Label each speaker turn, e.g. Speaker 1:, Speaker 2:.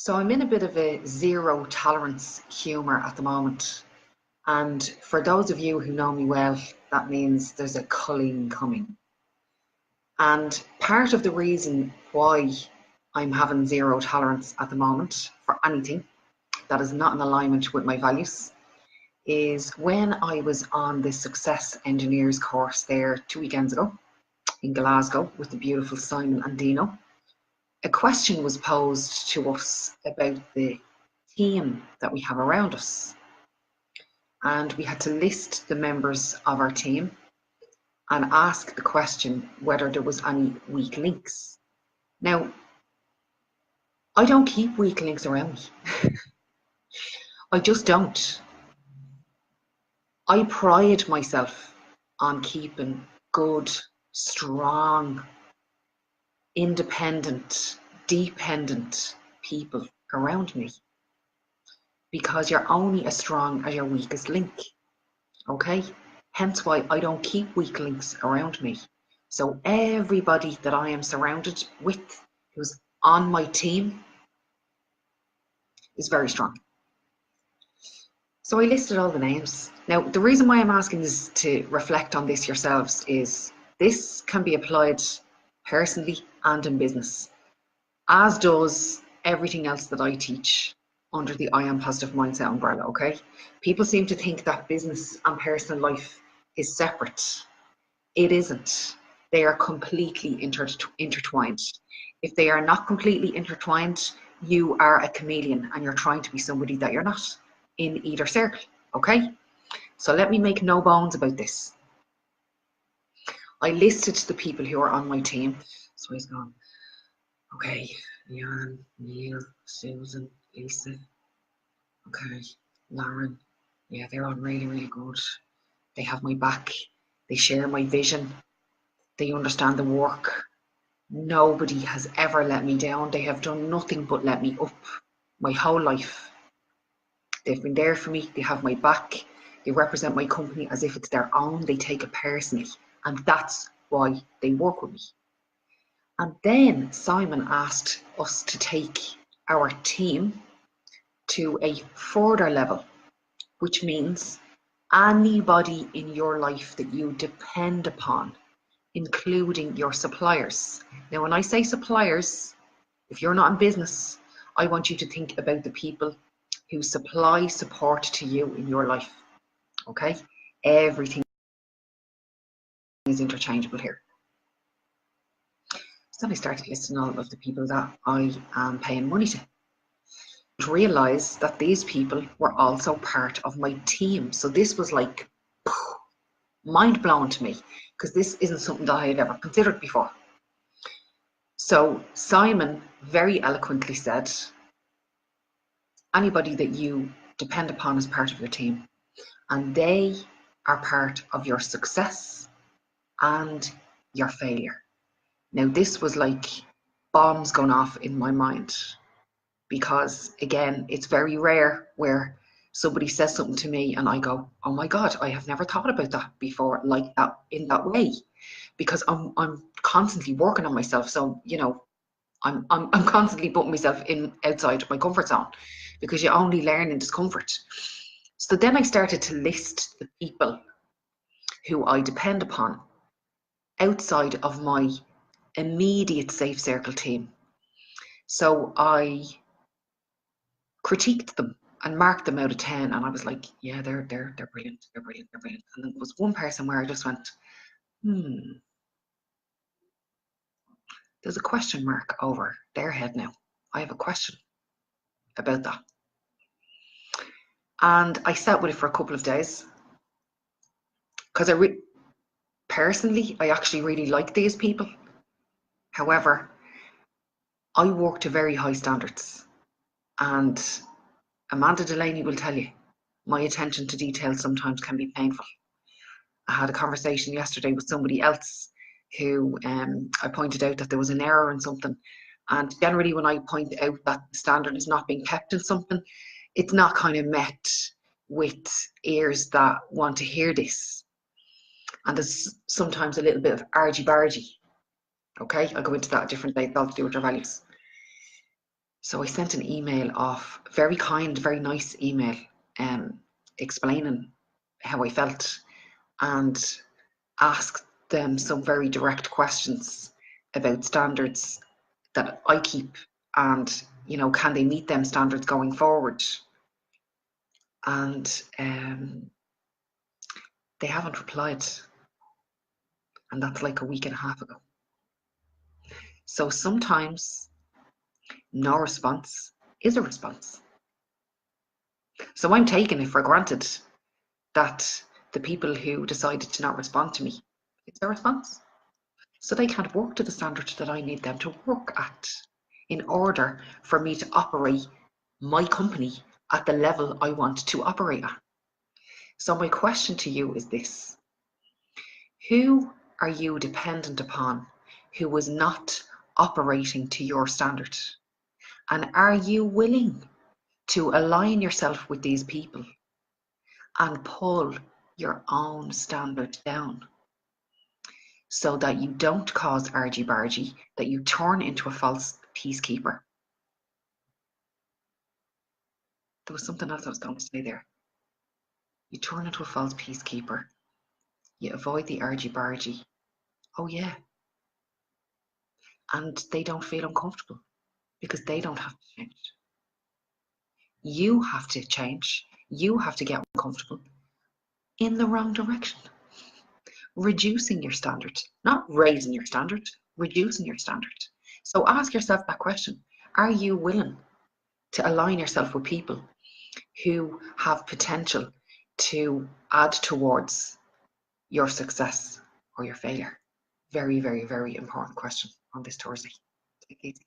Speaker 1: So I'm in a bit of a zero tolerance humour at the moment. And for those of you who know me well, that means there's a culling coming. And part of the reason why I'm having zero tolerance at the moment for anything that is not in alignment with my values is when I was on the Success Engineers course there 2 weekends ago in Glasgow with the beautiful Simon and Dino. A question was posed to us about the team that we have around us. And we had to list the members of our team and ask the question whether there was any weak links. Now, I don't keep weak links around me. I just don't. I pride myself on keeping good, strong, independent, dependent people around me, because you're only as strong as your weakest link, okay? Hence why I don't keep weak links around me. So everybody that I am surrounded with who's on my team is very strong. So I listed all the names. Now, the reason why I'm asking is to reflect on this yourselves is this can be applied personally and in business, as does everything else that I teach under the I Am Positive Mindset umbrella, okay? People seem to think that business and personal life is separate. It isn't. They are completely intertwined. If they are not completely intertwined, you are a chameleon and you're trying to be somebody that you're not in either circle, okay? So let me make no bones about this. I listed the people who are on my team. So he's gone, okay, Leanne, Neil, Susan, Lisa, okay, Lauren. Yeah, they're on really, really good. They have my back. They share my vision. They understand the work. Nobody has ever let me down. They have done nothing but let me up my whole life. They've been there for me. They have my back. They represent my company as if it's their own. They take it personally. And that's why they work with me. And then Simon asked us to take our team to a further level, which means anybody in your life that you depend upon, including your suppliers. Now, when I say suppliers, if you're not in business, I want you to think about the people who supply support to you in your life, okay? Everything is interchangeable here. So then I started listing all of the people that I am paying money to realise that these people were also part of my team. So this was like mind blowing to me, because this isn't something that I had ever considered before. So Simon very eloquently said, anybody that you depend upon as part of your team, and they are part of your success and your failure. Now, this was like bombs going off in my mind, because again, it's very rare where somebody says something to me and I go, oh my God, I have never thought about that before, like that, in that way, because I'm constantly working on myself. So, you know, I'm constantly putting myself in outside my comfort zone, because you only learn in discomfort. So then I started to list the people who I depend upon outside of my immediate safe circle team. So I critiqued them and marked them out of 10, and I was like, yeah, they're brilliant, they're brilliant, they're brilliant. And there was one person where I just went, there's a question mark over their head now. I have a question about that. And I sat with it for a couple of days, because personally, I actually really like these people. However, I work to very high standards, and Amanda Delaney will tell you, my attention to detail sometimes can be painful. I had a conversation yesterday with somebody else who I pointed out that there was an error in something. And generally when I point out that the standard is not being kept in something, it's not kind of met with ears that want to hear this. And there's sometimes a little bit of argy-bargy. Okay, I'll go into that a different day, all to do with your values. So I sent an email off, very kind, very nice email, explaining how I felt, and asked them some very direct questions about standards that I keep, and can they meet them standards going forward? And they haven't replied, and that's like a week and a half ago. So sometimes no response is a response. So I'm taking it for granted that the people who decided to not respond to me, it's their response. So they can't work to the standard that I need them to work at in order for me to operate my company at the level I want to operate at. So my question to you is this: who are you dependent upon who is not operating to your standard? And are you willing to align yourself with these people and pull your own standard down so that you don't cause argy-bargy, that you turn into a false peacekeeper? There was something else I was going to say there. You turn into a false peacekeeper. You avoid the argy-bargy. Oh yeah. And they don't feel uncomfortable because they don't have to change. You have to change. You have to get uncomfortable in the wrong direction. Reducing your standard, not raising your standard, reducing your standard. So ask yourself that question. Are you willing to align yourself with people who have potential to add towards your success or your failure? Very, very, very important question on this Thursday. Take it easy.